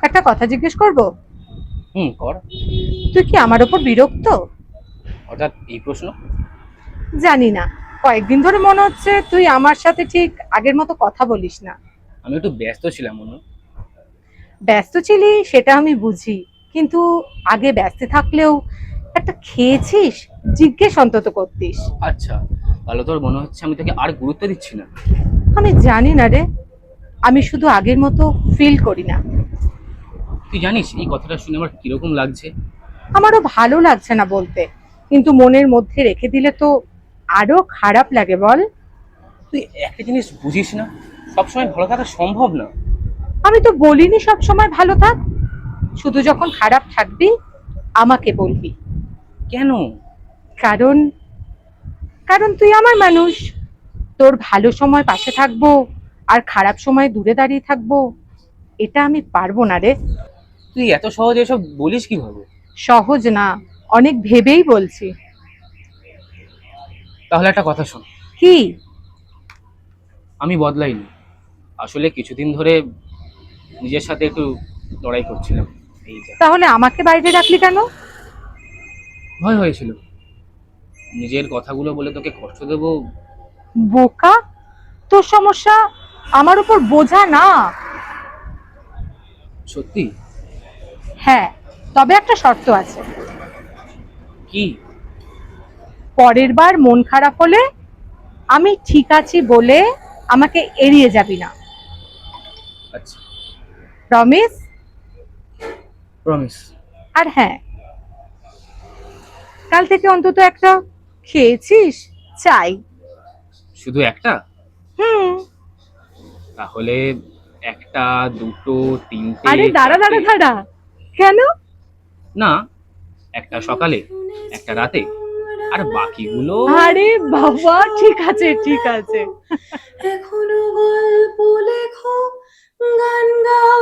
একটা কথা জিজ্ঞেস করব? হুম, কর। তুই কি আমার ওপর বিরক্ত? হঠাৎ এই প্রশ্ন? জানি না, কয়েকদিন ধরে মনে হচ্ছে তুই আমার সাথে ঠিক আগের মতো কথা বলিস না। আমি একটু ব্যস্ত ছিলাম অনু। ব্যস্ত ছিলি সেটা আমি বুঝি, কিন্তু আগে ব্যস্ত থাকলেও একটা খেয়েছিস জিজ্ঞেস অন্তত করতিস। আচ্ছা, তাহলে তোর মনে হচ্ছে আমি তোকে আর গুরুত্ব দিচ্ছি না? আমি জানি না রে, আমি শুধু আগের মতো ফিল করি না। তুই জানিস এই কথাটা শুনে আমার কিরকম লাগছে? আমারও ভালো লাগছে না বলতে, কিন্তু মনের মধ্যে রেখে দিলে তো আরো খারাপ লাগে বল। তুই একটা জিনিস বুঝিস না, সবসময় ভালো থাকা সম্ভব না। আমি তো বলিনি সব সময় ভালো থাক, শুধু যখন খারাপ থাকবি আমাকে বলবি। কেন? কারণ কারণ তুই আমার মানুষ। তোর ভালো সময় পাশে থাকবো আর খারাপ সময় দূরে দাঁড়িয়ে থাকবো, এটা আমি পারবো না রে। তুই এত সহজে এসব বলিস কিভাবে? সহজ না, অনেক ভেবেই বলছি। তাহলে একটা কথা শোন। কি? আমি বদলাইনি। আসলে কিছুদিন ধরে নিজের সাথে একটু লড়াই করছিলাম। এই যা। তাহলে আমাকে বাইরে রাখলি কেন? ভয় হয়েছিল নিজের কথাগুলো বলে তোকে কষ্ট দেবো। বোকা, তোর সমস্যা আমার উপর বোঝা না। সত্যি? হ্যাঁ, তবে একটা শর্ত আছে। কি? পরের বার মন খারাপ হলে আমি ঠিক আছি বলে আমাকে এড়িয়ে যাবি না। আচ্ছা, প্রমিস? প্রমিস। আর হ্যাঁ, কাল থেকে অন্তত একটা খেয়েছিস চাই। শুধু একটা? হুম। তাহলে একটা, দুটো, তিনটে, আরে দাঁড়া চারটে? দাঁড়া দাঁড়া, কেন? না, একটা সকালে, একটা রাতে, আর বাকিগুলো। আরে বাবা, ঠিক আছে ঠিক আছে। এখনো গল্প লেখো, গান গাও।